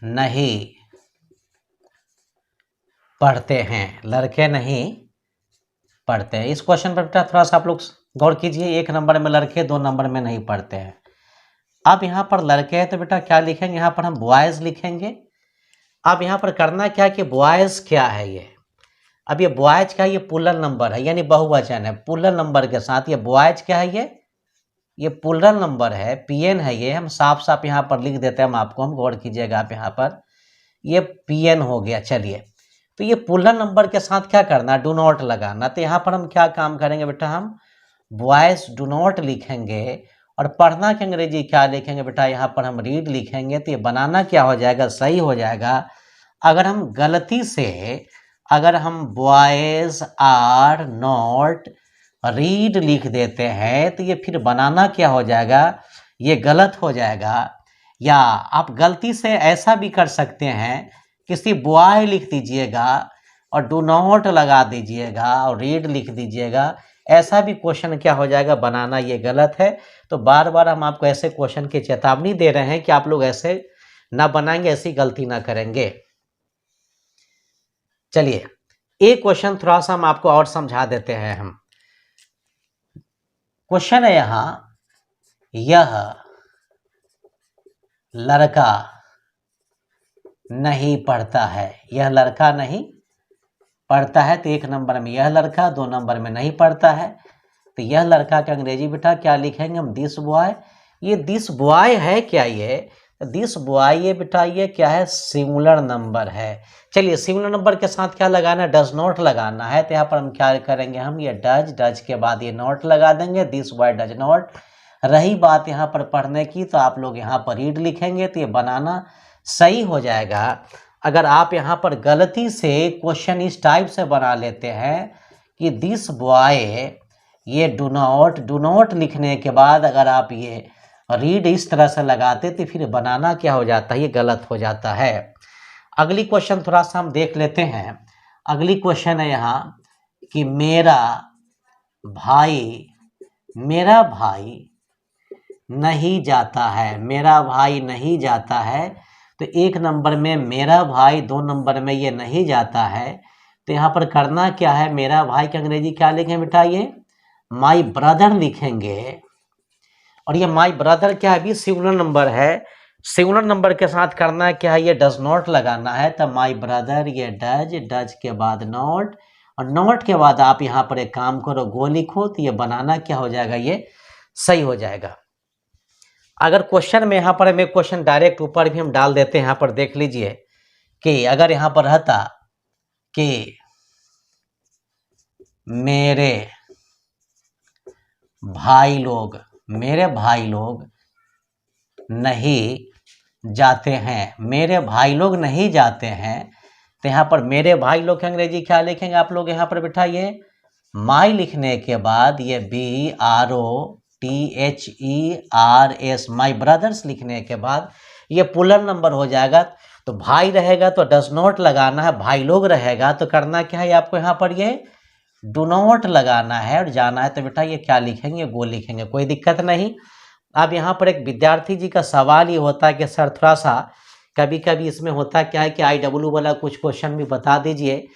नहीं पढ़ते हैं। लड़के नहीं पढ़ते हैं। इस क्वेश्चन पर बेटा थोड़ा सा आप लोग गौर कीजिए। 1 नंबर में लड़के, 2 नंबर में नहीं पढ़ते हैं। अब यहाँ पर लड़के हैं तो बेटा क्या लिखेंगे? यहाँ पर हम बॉयज लिखेंगे। अब यहाँ पर करना क्या कि बॉयज क्या है ये? अब ये बॉयज क्या है? ये प्लूरल नंबर है, यानी बहुवचन है। प्लूरल नंबर के साथ ये बॉयज क्या है? ये प्लूरल नंबर है, PN है। ये हम साफ साफ यहाँ पर लिख देते हैं हम आपको, हम गौर कीजिएगा आप यहाँ पर, ये PN हो गया। चलिए, तो ये प्लूरल नंबर के साथ क्या करना? डू नॉट लगाना। तो यहाँ पर हम क्या काम करेंगे बेटा? हम बॉयज डू नॉट लिखेंगे। और पढ़ना के अंग्रेजी क्या लिखेंगे बेटा? यहाँ पर हम रीड लिखेंगे। तो ये बनाना क्या हो जाएगा? सही हो जाएगा। अगर हम गलती से अगर हम बॉयज आर नॉट रीड लिख देते हैं तो ये फिर बनाना क्या हो जाएगा? ये गलत हो जाएगा। या आप गलती से ऐसा भी कर सकते हैं, किसी बॉय लिख दीजिएगा और डू नॉट लगा दीजिएगा और रीड लिख दीजिएगा। ऐसा भी क्वेश्चन क्या हो जाएगा? बनाना ये गलत है। तो बार बार हम आपको ऐसे क्वेश्चन की चेतावनी दे रहे हैं कि आप लोग ऐसे ना बनाएंगे, ऐसी गलती ना करेंगे। चलिए, एक क्वेश्चन थोड़ा सा हम आपको और समझा देते हैं। हम क्वेश्चन है यहाँ, यह लड़का नहीं पढ़ता है। यह लड़का नहीं पढ़ता है। तो 1 नंबर में यह लड़का, 2 नंबर में नहीं पढ़ता है। तो यह लड़का का अंग्रेजी बेटा क्या लिखेंगे हम? This boy. ये दिस बॉय है क्या? ये दिस बॉय, ये बेटा ये क्या है, सिंगुलर नंबर है। चलिए सिंगुलर नंबर के साथ क्या लगाना है, डज नॉट लगाना है। तो यहाँ पर हम क्या करेंगे, हम ये डज के बाद ये नॉट लगा देंगे, दिस बॉय डज नॉट। रही बात यहाँ पर पढ़ने की, तो आप लोग यहाँ पर रीड लिखेंगे तो ये बनाना सही हो जाएगा। अगर आप यहाँ पर गलती से क्वेश्चन इस टाइप से बना लेते हैं कि दिस बॉय, ये डू नॉट लिखने के बाद अगर आप ये रीड इस तरह से लगाते तो फिर बनाना क्या हो जाता है, ये गलत हो जाता है। अगली क्वेश्चन थोड़ा सा हम देख लेते हैं। अगली क्वेश्चन है यहाँ कि मेरा भाई नहीं जाता है, मेरा भाई नहीं जाता है। तो एक नंबर में मेरा भाई, दो नंबर में ये नहीं जाता है। तो यहाँ पर करना क्या है, मेरा भाई के अंग्रेजी क्या लिखें बेटा, ये माई ब्रदर लिखेंगे। और ये माई ब्रदर क्या है, भी सिंगुलर नंबर है। सिंगुलर नंबर के साथ करना क्या है, ये डज नॉट लगाना है। तो माई ब्रदर, ये डज के बाद नॉट, और नॉट के बाद आप यहाँ पर एक काम करो, गो लिखो। तो ये बनाना क्या हो जाएगा, ये सही हो जाएगा। अगर क्वेश्चन में यहाँ पर मैं क्वेश्चन डायरेक्ट ऊपर भी हम डाल देते हैं, यहाँ पर देख लीजिए कि अगर यहाँ पर रहता कि मेरे भाई लोग नहीं जाते हैं, मेरे भाई लोग नहीं जाते हैं। तो यहाँ पर मेरे भाई लोग के अंग्रेजी क्या लिखेंगे आप लोग, यहाँ पर बेटा ये माई लिखने के बाद ये BROTHERS, माई ब्रदर्स लिखने के बाद ये पुलर नंबर हो जाएगा। तो भाई रहेगा तो डज नॉट लगाना है, भाई लोग रहेगा तो करना क्या है, आपको यहाँ पर ये डू नॉट लगाना है। और जाना है तो बेटा ये क्या लिखेंगे, गो लिखेंगे, कोई दिक्कत नहीं। अब यहाँ पर एक विद्यार्थी जी का सवाल ये होता है कि सर थोड़ा सा कभी कभी इसमें होता क्या है कि IW वाला कुछ क्वेश्चन भी बता दीजिए।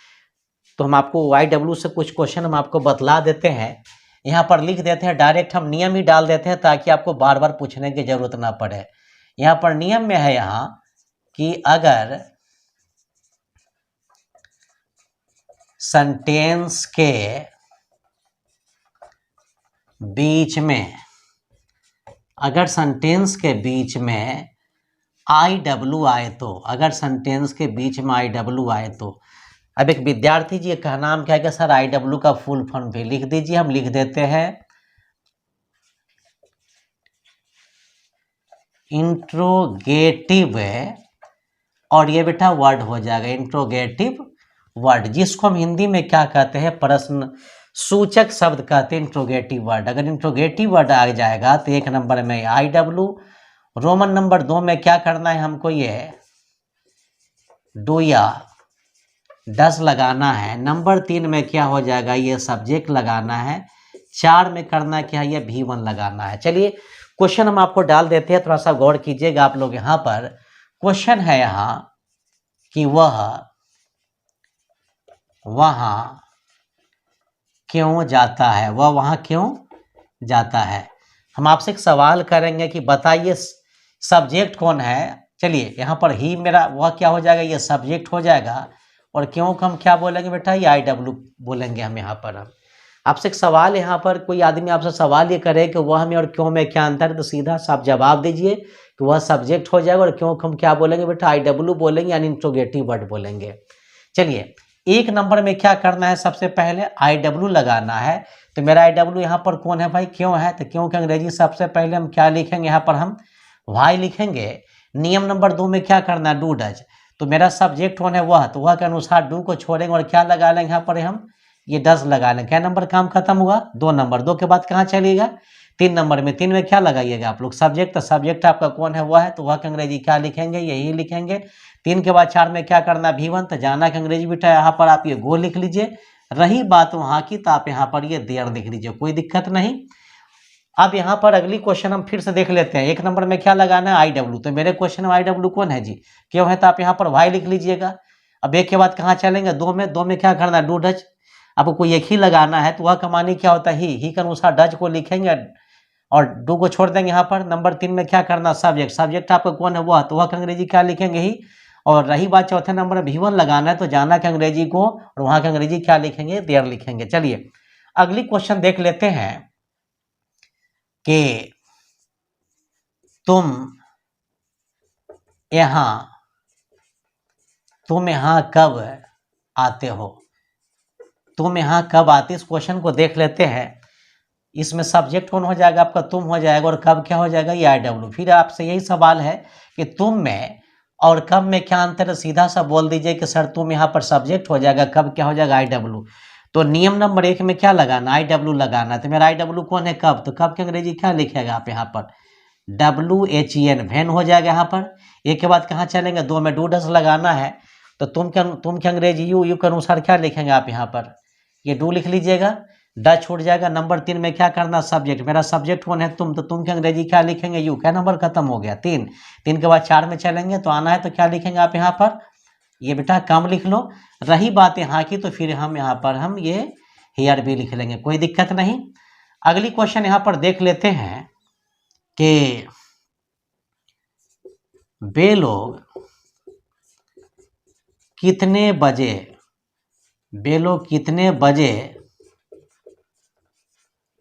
तो हम आपको IW से कुछ क्वेश्चन हम आपको बतला देते हैं, यहाँ पर लिख देते हैं, डायरेक्ट हम नियम ही डाल देते हैं ताकि आपको बार बार पूछने की जरूरत ना पड़े। यहाँ पर नियम में है यहाँ कि अगर सेंटेंस के बीच में IW आए तो, अगर सेंटेंस के बीच में IW आए तो, अब एक विद्यार्थी जी का नाम क्या है कि सर IW का फुल फॉर्म भी लिख दीजिए। हम लिख देते हैं इंट्रोगेटिव, और ये बेटा वर्ड हो जाएगा इंट्रोगेटिव वर्ड, जिसको हम हिंदी में क्या कहते हैं, प्रश्न सूचक शब्द कहते हैं, इंट्रोगेटिव वर्ड। अगर इंट्रोगेटिव वर्ड आ जाएगा तो एक नंबर में IW, रोमन नंबर 2 में क्या करना है हमको, ये डू या डस लगाना है। नंबर 3 में क्या हो जाएगा, ये सब्जेक्ट लगाना है। 4 में करना क्या है, ये V1 लगाना है। चलिए क्वेश्चन हम आपको डाल देते हैं, थोड़ा सा गौर कीजिएगा आप लोग। यहाँ पर क्वेश्चन है यहाँ कि वह वहाँ क्यों जाता है, वह वहाँ क्यों जाता है। हम आपसे एक सवाल करेंगे कि बताइए सब्जेक्ट कौन है। चलिए यहाँ पर ही मेरा वह क्या हो जाएगा, ये सब्जेक्ट हो जाएगा। और क्यों को हम क्या बोलेंगे बेटा, ये IW बोलेंगे हम। यहाँ पर हम आपसे एक सवाल, यहाँ पर कोई आदमी आपसे सवाल ये करे कि वह में और क्यों में क्या अंतर है, तो सीधा सा आप जवाब दीजिए कि वह सब्जेक्ट हो जाएगा। और क्यों को हम क्या बोलेंगे बेटा, IW बोलेंगे, यानी इंट्रोगेटिव वर्ड बोलेंगे। चलिए एक नंबर में क्या करना है, सबसे पहले IW लगाना है। तो मेरा IW यहाँ पर कौन है भाई, क्यों है। तो क्यों के अंग्रेजी सबसे पहले हम क्या लिखेंगे, यहाँ पर हम वाई लिखेंगे। नियम नंबर 2 में क्या करना है, डू डज। तो मेरा सब्जेक्ट कौन है, वह, तो वह के अनुसार डू को छोड़ेंगे और क्या लगा लेंगे यहाँ पर हम, ये डज लगा लेंगे। क्या नंबर काम खत्म हुआ, 2 नंबर। 2 के बाद कहाँ चलिएगा, 3 नंबर में। 3 में क्या लगाइएगा आप लोग, सब्जेक्ट। तो सब्जेक्ट आपका कौन है, वह है, तो वह के अंग्रेजी क्या लिखेंगे, यही लिखेंगे। 3 के बाद 4 में क्या करना, V1। तो जाना के अंग्रेजी बेटा यहाँ पर आप ये गो लिख लीजिए। रही बात वहाँ की तो आप यहाँ पर ये देयर लिख लीजिए, कोई दिक्कत नहीं। अब यहाँ पर अगली क्वेश्चन हम फिर से देख लेते हैं। एक नंबर में क्या लगाना है, IW। तो मेरे क्वेश्चन में IW कौन है जी, क्यों है, तो आप यहाँ पर वाई लिख लीजिएगा। अब एक के बाद कहाँ चलेंगे, 2 में। 2 में क्या करना है, डू डज। आपको कोई एक ही लगाना है, तो वह कमानी क्या होता है, ही के अनुसार डज को लिखेंगे और डू को छोड़ देंगे यहाँ पर। नंबर 3 में क्या करना, सब्जेक्ट। सब्जेक्ट आपका कौन है, वह, तो वह अंग्रेजी क्या लिखेंगे, ही। और रही बात चौथे नंबर में V1 लगाना है, तो जाना के अंग्रेजी को, और वहाँ के अंग्रेजी क्या लिखेंगे, देयर लिखेंगे। चलिए अगली क्वेश्चन देख लेते हैं कि तुम यहाँ, तुम यहाँ कब आते हो, तुम यहाँ कब आते। इस क्वेश्चन को देख लेते हैं। इसमें सब्जेक्ट कौन हो जाएगा आपका, तुम हो जाएगा, और कब क्या हो जाएगा, ये आई डब्ल्यू। फिर आपसे यही सवाल है कि तुम में और कब में क्या अंतर है। सीधा सा बोल दीजिए कि सर तुम यहाँ पर सब्जेक्ट हो जाएगा, कब क्या हो जाएगा, आई डब्ल्यू। तो नियम नंबर 1 में क्या लगाना, आई डब्ल्यू लगाना। तो मेरा आई डब्ल्यू कौन है, कब, तो कब की अंग्रेजी क्या लिखेगा आप यहाँ पर, WHEN, वैन हो जाएगा यहाँ पर। एक के बाद कहाँ चलेंगे, 2 में डू डस लगाना है। तो तुम के अंग्रेजी यू के अनुसार क्या लिखेंगे आप यहाँ पर, ये डू लिख लीजिएगा, डच छूट जाएगा। नंबर 3 में क्या करना, सब्जेक्ट, मेरा सब्जेक्ट कौन है, तुम, तो तुम के अंग्रेजी क्या लिखेंगे, यू। क्या नंबर खत्म हो गया, 3। 3 के बाद 4 में चलेंगे, तो आना है तो क्या लिखेंगे आप यहाँ पर, ये बेटा कम लिख लो। रही बात यहाँ की, तो फिर हम यहाँ पर हम ये हेयर भी लिख लेंगे, कोई दिक्कत नहीं। अगली क्वेश्चन यहाँ पर देख लेते हैं कि वे लोग कितने बजे, वे लोग कितने बजे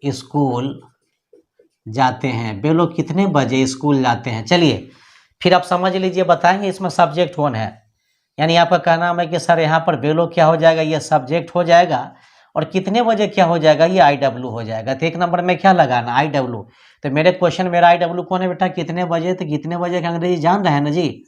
स्कूल जाते हैं, वे लोग कितने बजे स्कूल जाते हैं। चलिए फिर आप समझ लीजिए, बताएंगे इसमें सब्जेक्ट कौन है। यानी आपका कहना है कि सर यहाँ पर वे लोग क्या हो जाएगा, ये सब्जेक्ट हो जाएगा, और कितने बजे क्या हो जाएगा, ये आई डब्ल्यू हो जाएगा। तो 1 नंबर में क्या लगाना, आई डब्ल्यू। तो मेरे क्वेश्चन, मेरा आई डब्ल्यू कौन है बेटा, कितने बजे। तो कितने बजे का अंग्रेजी जान रहे हैं ना जी,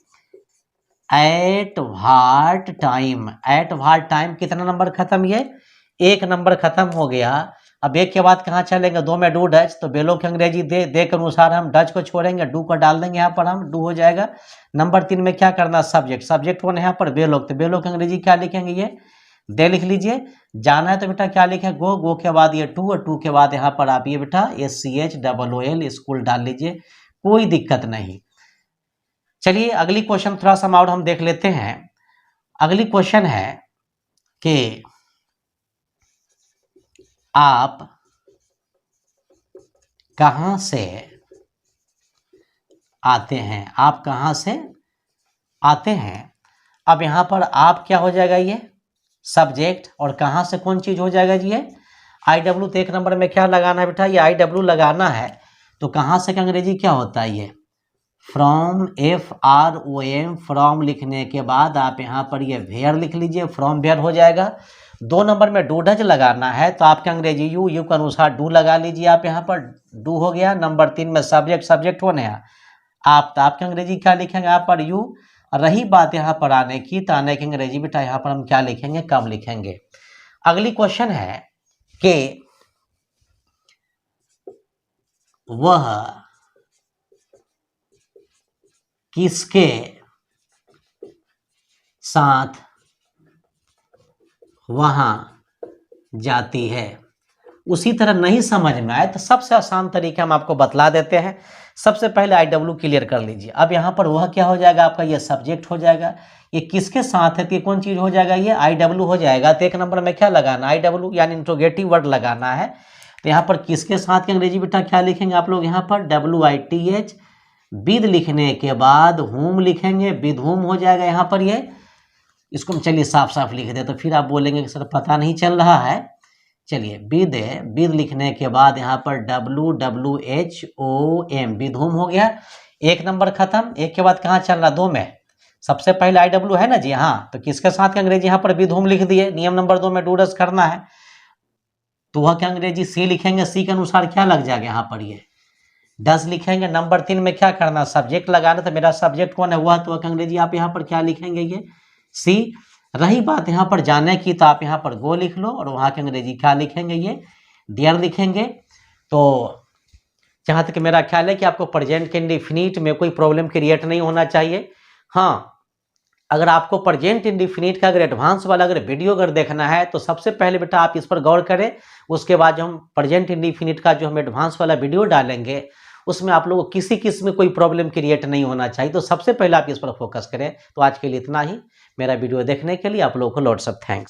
at what time. At what time कितना नंबर खत्म, ये 1 नंबर खत्म हो गया। अब 1 के बाद कहाँ चलेंगे, 2 में डू डच। तो बेलो की अंग्रेजी दे के अनुसार हम डच को छोड़ेंगे, डू को डाल देंगे यहाँ पर, हम डू हो जाएगा। नंबर 3 में क्या करना, सब्जेक्ट, सब्जेक्ट कौन है यहाँ पर, बेलोक। तो बेलोक की अंग्रेजी क्या लिखेंगे, ये दे लिख लीजिए। जाना है तो बेटा क्या लिखें, गो, गो के बाद ये टू, और टू के बाद यहाँ पर आप ये बेटा SCHOOL स्कूल डाल लीजिए, कोई दिक्कत नहीं। चलिए अगली क्वेश्चन थोड़ा सा और हम देख लेते हैं। अगली क्वेश्चन है कि आप कहां से आते हैं, आप कहां से आते हैं। अब यहां पर आप क्या हो जाएगा, ये सब्जेक्ट, और कहां से कौन चीज हो जाएगा जी, ये आई डब्ल्यू। तो 1 नंबर में क्या लगाना है बेटा, ये आई डब्ल्यू लगाना है। तो कहां से का अंग्रेजी क्या होता है, ये फ्रॉम, FROM, फ्रॉम लिखने के बाद आप यहाँ पर ये वेयर लिख लीजिए, फ्रॉम वेयर हो जाएगा। 2 नंबर में डू डच लगाना है, तो आपके अंग्रेजी यू के अनुसार डू लगा लीजिए आप यहाँ पर, डू हो गया। नंबर 3 में सब्जेक्ट, सब्जेक्ट कौन है आप, तो आपके अंग्रेजी क्या लिखेंगे यहाँ पर, यू। रही बात यहाँ पर आने की, तो आने की अंग्रेजी बेटा यहाँ पर हम क्या लिखेंगे, कब लिखेंगे। अगली क्वेश्चन है कि वह किसके साथ वहां जाती है। उसी तरह नहीं समझ में आए तो सबसे आसान तरीके हम आपको बतला देते हैं। सबसे पहले आई डब्ल्यू क्लियर कर लीजिए। अब यहाँ पर वह क्या हो जाएगा आपका, ये सब्जेक्ट हो जाएगा। ये किसके साथ है, तो ये कौन चीज हो जाएगा, ये आई डब्ल्यू हो जाएगा। तो 1 नंबर में क्या लगाना, आई डब्ल्यू, यानी इंट्रोगेटिव वर्ड लगाना है। तो यहाँ पर किसके साथ की अंग्रेजी बेटा क्या लिखेंगे आप लोग, यहाँ पर WITH, विद लिखने के बाद होम लिखेंगे, विद होम हो जाएगा यहाँ पर ये। इसको हम चलिए साफ साफ लिख दे, तो फिर आप बोलेंगे कि सर पता नहीं चल रहा है। चलिए विद लिखने के बाद यहाँ पर WWHOM, विद होम हो गया। 1 नंबर खत्म। 1 के बाद कहाँ चल रहा, 2 में सबसे पहले आई डब्ल्यू है ना जी, हाँ। तो किसके साथ की अंग्रेजी यहाँ पर विद होम लिख दिए। नियम नंबर 2 में डू डस करना है, तो वह क्या अंग्रेजी सी लिखेंगे। सी के अनुसार क्या लग जाएगा यहाँ पर, ये डस लिखेंगे। नंबर 3 में क्या करना, सब्जेक्ट लगाना। तो मेरा सब्जेक्ट कौन है, वह, तो वह अंग्रेजी आप यहाँ पर क्या लिखेंगे, ये सी। रही बात यहाँ पर जाने की, तो आप यहाँ पर गो लिख लो, और वहाँ के अंग्रेजी क्या लिखेंगे, ये डियर लिखेंगे। तो जहाँ तक मेरा ख्याल है कि आपको प्रेजेंट के इंडिफिनिट में कोई प्रॉब्लम क्रिएट नहीं होना चाहिए। हाँ, अगर आपको प्रेजेंट इंडिफिनिट का अगर एडवांस वाला अगर वीडियो अगर देखना है, तो सबसे पहले बेटा आप इस पर गौर करें। उसके बाद जो हम प्रेजेंट इंडिफिनिट का जो हम एडवांस वाला वीडियो डालेंगे, उसमें आप लोगों को किसी किस्म में कोई प्रॉब्लम क्रिएट नहीं होना चाहिए। तो सबसे पहले आप इस पर फोकस करें। तो आज के लिए इतना ही। मेरा वीडियो देखने के लिए आप लोगों को लॉट्स ऑफ थैंक्स।